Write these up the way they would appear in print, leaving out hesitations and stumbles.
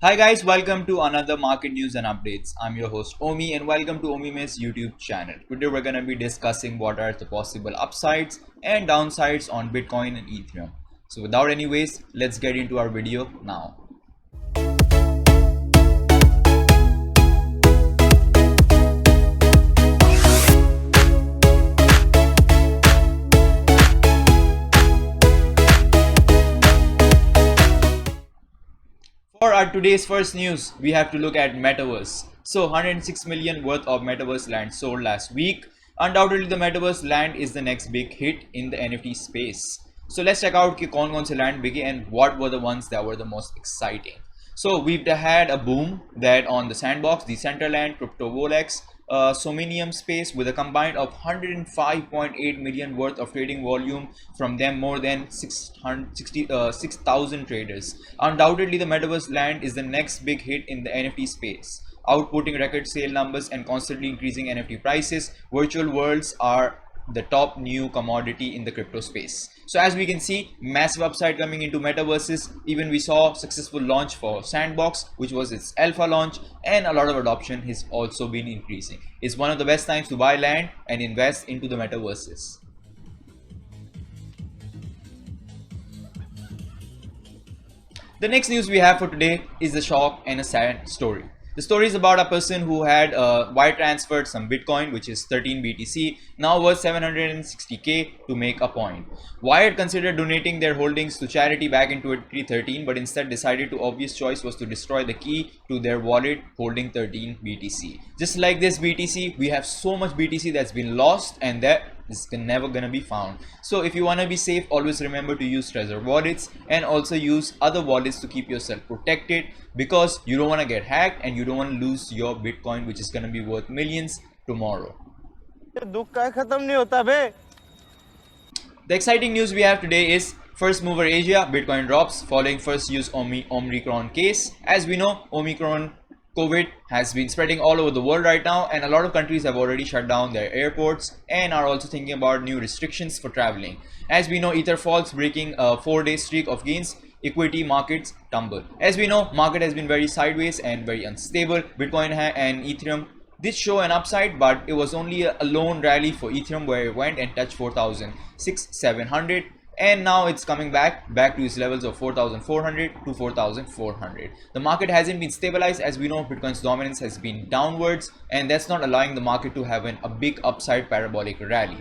Hi guys, welcome to another market news and updates. I'm your host Omi and welcome to Omi's YouTube channel. Today we're going to be discussing what are the possible upsides and downsides on Bitcoin and Ethereum. So without any waste, let's get into our video now. For our today's first news, we have to look at Metaverse. So 106 million worth of Metaverse land sold last week. Undoubtedly the Metaverse land is the next big hit in the NFT space. So let's check out कि कौन से land बिके and what were the ones that were the most exciting. So we've had a boom that on the Sandbox, the Decentraland, Crypto Volex, Somnium space with a combined of 105.8 million worth of trading volume from them, more than 6,000 traders. Undoubtedly, the Metaverse land is the next big hit in the NFT space. Outputting record sale numbers and constantly increasing NFT prices, virtual worlds are the top new commodity in the crypto space. So as we can see, massive upside coming into metaverses. Even we saw successful launch for Sandbox, which was its alpha launch, and a lot of adoption has also been increasing. It's one of the best times to buy land and invest into the metaverses. The next news we have for today is a shock and a sad story. The story is about a person who had wire transferred some Bitcoin, which is 13 BTC, now worth 760k to make a point. Wired considered donating their holdings to charity back in 2013, but instead decided to obvious choice was to destroy the key to their wallet holding 13 BTC. Just like this BTC, we have so much BTC that's been lost and that is never gonna be found. So if you want to be safe, always remember to use Trezor wallets and also use other wallets to keep yourself protected, because you don't want to get hacked and you don't want to lose your Bitcoin, which is gonna be worth millions tomorrow. The exciting news we have today is First Mover Asia, Bitcoin drops following first use Omicron case. As we know, Omicron COVID has been spreading all over the world right now, and a lot of countries have already shut down their airports and are also thinking about new restrictions for traveling. As we know, Ether falls, breaking a 4-day streak of gains. Equity markets tumble. As we know, market has been very sideways and very unstable. Bitcoin and Ethereum did show an upside, but it was only a lone rally for Ethereum, where it went and touched 4,700. And now it's coming back to its levels of 4,400 to 4,400. The market hasn't been stabilized. As we know, Bitcoin's dominance has been downwards, and that's not allowing the market to have a big upside parabolic rally.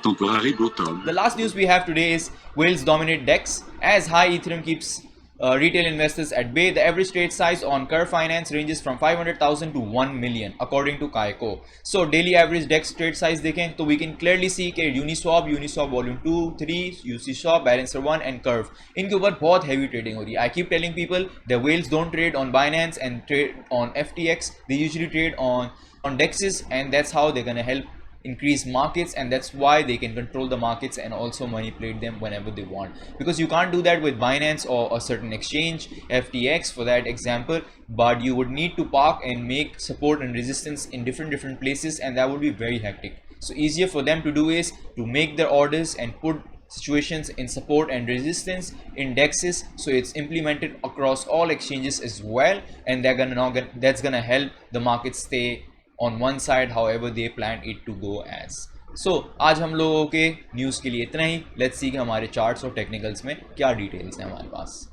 The last news we have today is whales dominate DEX as high Ethereum keeps retail investors at bay. The average trade size on Curve Finance ranges from 500,000 to 1 million according to Kaiko. So daily average DEX trade size देखें तो we can clearly see कि Uniswap Volume 2, 3, UC Balancer 1 and Curve, इनके ऊपर बहुत heavy trading हो रही है. I keep telling people the whales don't trade on Binance and trade on FTX. They usually trade on DEXs, and that's how they're gonna help increase markets, and that's why they can control the markets and also manipulate them whenever they want, because you can't do that with Binance or a certain exchange, FTX for that example, but you would need to park and make support and resistance in different places, and that would be very hectic. So easier for them to do is to make their orders and put situations in support and resistance indexes, so it's implemented across all exchanges as well, and that's gonna help the market stay on one side however they plan it to go as. So आज हम लोगों के news के लिए इतना ही. Let's see कि हमारे charts और टेक्निकल्स में क्या डिटेल्स हैं हमारे पास.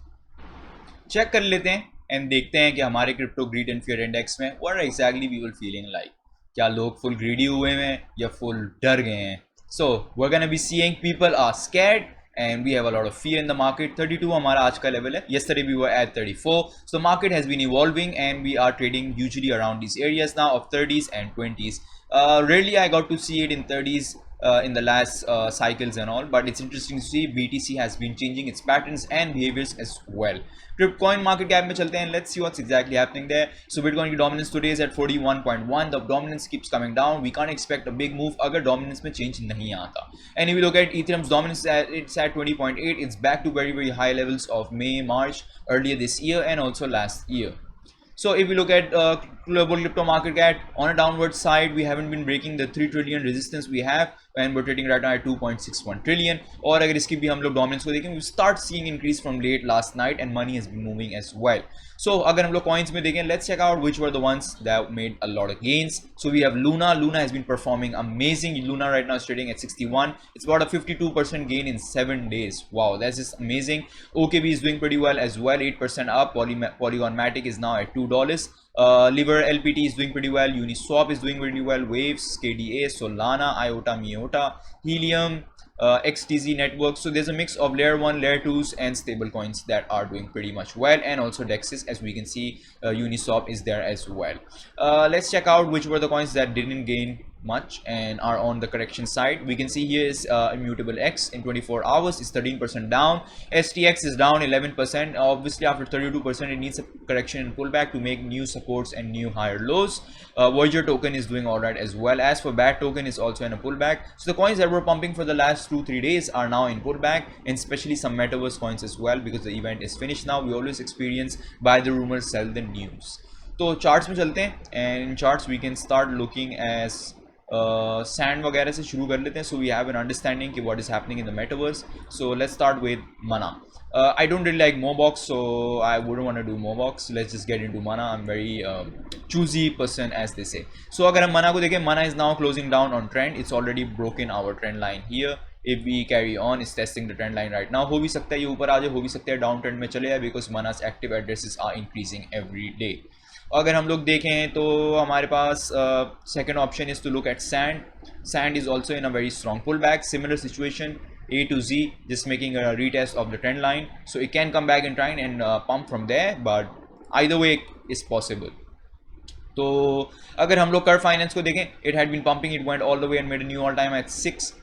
चेक कर लेते हैं एंड देखते हैं कि हमारे crypto greed and fear index में what exactly we will feeling like. क्या लोग फुल ग्रीडी हुए हैं या फुल डर गए हैं? So we are gonna be seeing people are scared and we have a lot of fear in the market. 32 हमारा आज का level है. Yesterday we were at 34. So market has been evolving and we are trading usually around these areas now of 30s and 20s. Rarely I got to see it in 30s in the last cycles and all, but it's interesting to see BTC has been changing its patterns and behaviors as well. Coin market cap में चलते हैं. Let's see what's exactly happening there. So Bitcoin की dominance today is at 41.1. The dominance keeps coming down. We can't expect a big move अगर dominance में change नहीं आता. And if you look at Ethereum's dominance, it's at 20.8. It's back to very high levels of May, March earlier this year and also last year. So if we look at global crypto market cap on a downward side, we haven't been breaking the 3 trillion resistance we have. and we're trading right now at 2.61 trillion. और अगर इसकी भी हम लोग dominance को देखें, we start seeing increase from late last night and money has been moving as well. So अगर हम लोग coins में देखें, let's check out which were the ones that made a lot of gains. So we have Luna. Luna has been performing amazing. Luna right now is trading at 61. It's about a 52% gain in 7 days. Wow, that's just amazing. OKB is doing pretty well as well, 8% up. Polygon Matic is now at $2. Liver LPT is doing pretty well. Uniswap is doing really well. Waves, KDA, Solana, IOTA, Miota, Helium, XTZ network. So there's a mix of layer 1, layer 2s and stable coins that are doing pretty much well, and also DEXs, as we can see. Uniswap is there as well. Let's check out which were the coins that didn't gain much and are on the correction side. We can see here is Immutable X in 24 hours is 13% down. STX is down 11%. Obviously after 32% it needs a correction and pullback to make new supports and new higher lows. Voyager token is doing alright as well. As for BAT token is also in a pullback. So the coins that were pumping for the last 2-3 days are now in pullback, and especially some metaverse coins as well, because the event is finished now. We always experience buy the rumors, sell the news. तो charts में चलते हैं, and in charts we can start looking as sand वगैरह से शुरू कर लेते हैं. So we have an understanding कि what is happening in the metaverse. So let's start with MANA. I don't really like Mobox, so I wouldn't want to do Mobox. Let's just get into Mana. I'm very choosy person, as they say. So अगर हम Mana को देखें, Mana is now closing down on trend. It's already broken our trend line here. If we carry on, it's testing the trend line right now. हो भी सकता है ये ऊपर आ जाए, हो भी सकता है डाउन ट्रेंड में चले जाए, because Mana's active addresses are increasing every day. अगर हम लोग देखें तो हमारे पास second option is to look at Sand. Sand is also in a very strong pullback. Similar situation, A to Z, just making a retest of the trend line. So it can come back and try and pump from there, but either way is possible. तो अगर हम लोग curve finance को देखें, it had been pumping, it went all the way and made a new all time at $6.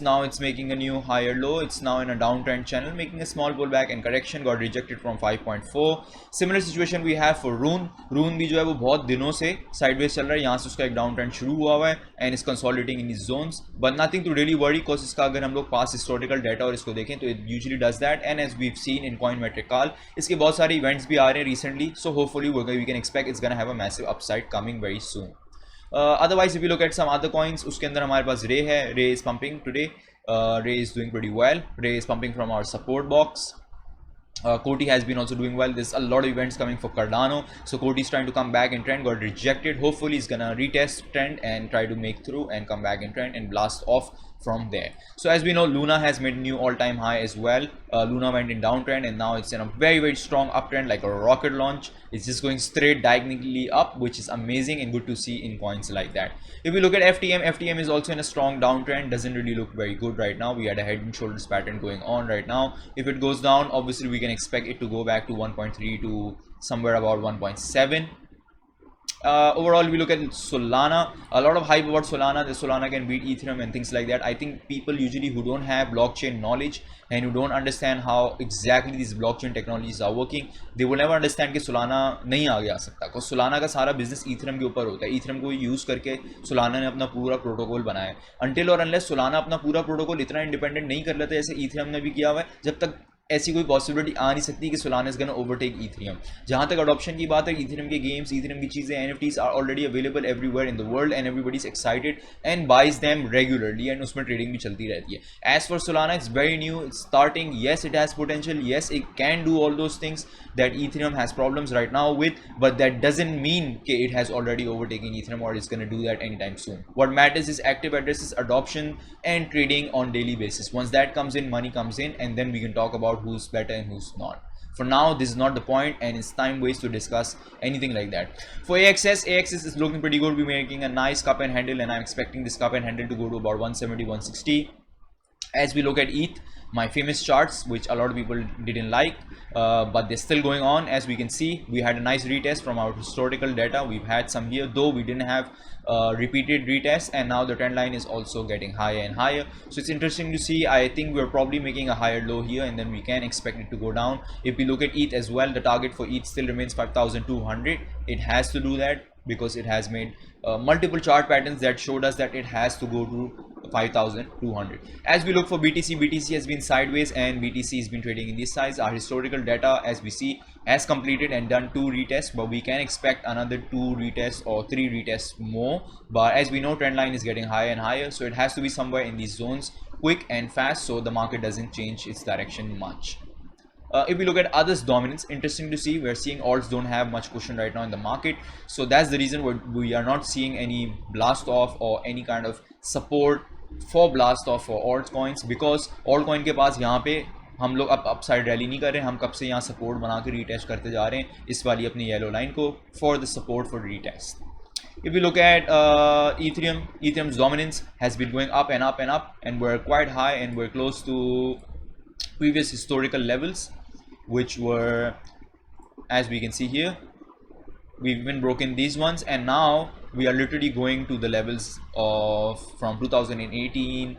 Now it's making a new higher low. It's now in a downtrend channel, making a small pullback and correction. Got rejected from 5.4. Similar situation we have for Rune. Rune भी जो है वो बहुत दिनों से sideways चल रहा है. यहाँ से उसका एक downtrend शुरू हुआ है and is consolidating in these zones, but nothing to really worry, cause इसका अगर हम लोग past historical data और इसको देखें तो it usually does that, and as we've seen in Coinmetrical, इसके बहुत सारे events भी आ रहे हैं recently, so hopefully we can expect it's gonna have a massive upside coming very soon. Otherwise, if you look at some other coins, उसके अंदर हमारे पास Ray है. Ray is pumping today. Ray is doing pretty well. Ray is pumping from our support box. Koti has been also doing well. There's a lot of events coming for Cardano, so Koti is trying to come back in trend, got rejected. Hopefully he's gonna retest trend and try to make through and come back in trend and blast off from there. So as we know, Luna has made new all-time high as well. Luna went in downtrend and now it's in a very strong uptrend, like a rocket launch. It's just going straight diagonally up, which is amazing and good to see in coins like that. If we look at FTM is also in a strong downtrend. Doesn't really look very good right now. We had a head and shoulders pattern going on right now. If it goes down, obviously we can expect it to go back to 1.3 to somewhere about 1.7. Overall, we look at Solana. A lot of hype about Solana. The Solana can beat Ethereum and things like that. I think people usually who don't have blockchain knowledge and who don't understand how exactly these blockchain technologies are working, they will never understand कि Solana नहीं आगे आ सकता. क्योंकि Solana का सारा business Ethereum के ऊपर होता है. Ethereum को यूज़ करके Solana ने अपना पूरा प्रोटोकॉल बनाया है. Until और unless Solana अपना पूरा प्रोटोकॉल इतना इंडिपेंडेंट नहीं कर लेता जैसे Ethereum ने भी किया हुआ है, जब तक ऐसी कोई पॉसिबिलिटी आ नहीं सकती कि Solana is gonna overtake Ethereum. जहाँ तक adoption की बात है, Ethereum के games, Ethereum की चीज़ें, NFTs are already available everywhere in the world and everybody is excited and buys them regularly and उसमें trading भी चलती रहती है. As for Solana, it's very new, it's starting. Yes, it has potential. Yes, it can do all those things that Ethereum has problems right now with, but that doesn't mean that it has already overtaken Ethereum or it's gonna do that anytime soon. What matters is active addresses, adoption, and trading on daily basis. Once that comes in, money comes in, and then we can talk about who's better and who's not. For now, this is not the point and it's time waste to discuss anything like that. For AXS is looking pretty good. We're making a nice cup and handle, and I'm expecting this cup and handle to go to about 170, 160. As we look at ETH, my famous charts, which a lot of people didn't like, but they're still going on. As we can see, we had a nice retest from our historical data. We've had some here, though we didn't have repeated retests, and now the trend line is also getting higher and higher. So it's interesting to see. I think we're probably making a higher low here, and then we can expect it to go down. If we look at ETH as well, the target for ETH still remains 5,200. It has to do that because it has made multiple chart patterns that showed us that it has to go to 5,200. As we look for BTC, BTC has been sideways and BTC has been trading in this size. Our historical data, as we see, has completed and done 2 retests, but we can expect another 2 retests or 3 retests more. But as we know, trend line is getting higher and higher, so it has to be somewhere in these zones, quick and fast, so the market doesn't change its direction much. If we look at others dominance, interesting to see, we're seeing alts don't have much cushion right now in the market, so that's the reason we are not seeing any blast off or any kind of support for blast off for altcoins, because altcoin के पास यहाँ पे हम लोग अब upside rally नहीं कर रहे हैं, हम कब से यहाँ सपोर्ट बना के रीटेस्ट करते जा रहे हैं इस वाली अपनी येलो लाइन को for the support for retest. If we look at Ethereum's dominance has been going up and up and up, and we're quite high and we're close to previous historical levels, which were, as we can see here, we've even broken these ones, and now we are literally going to the levels of from 2018,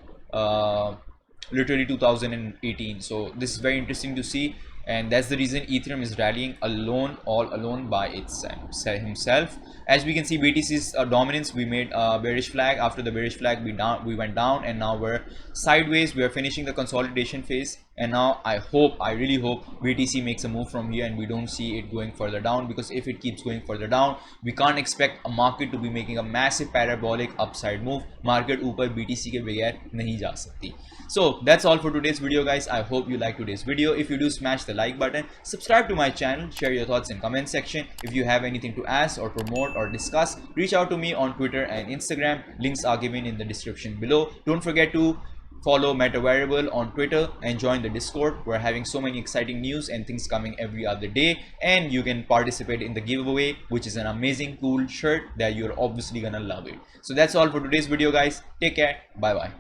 literally 2018. So this is very interesting to see, and that's the reason Ethereum is rallying alone, all alone by himself. As we can see, BTC's dominance, we made a bearish flag. After the bearish flag, we went down, and now we're sideways. We are finishing the consolidation phase, and now I really hope BTC makes a move from here and we don't see it going further down, because if it keeps going further down, we can't expect a market to be making a massive parabolic upside move. Market ऊपर BTC के बगैर नहीं जा सकती. So that's all for today's video, guys. I hope you liked today's video. If you do, smash the like button, subscribe to my channel, share your thoughts in comment section. If you have anything to ask or promote or discuss, reach out to me on Twitter and Instagram. Links are given in the description below. Don't forget to follow Meta Variable on Twitter and join the Discord. We're having so many exciting news and things coming every other day, and you can participate in the giveaway, which is an amazing cool shirt that you're obviously gonna love it. So that's all for today's video, guys. Take care. Bye bye.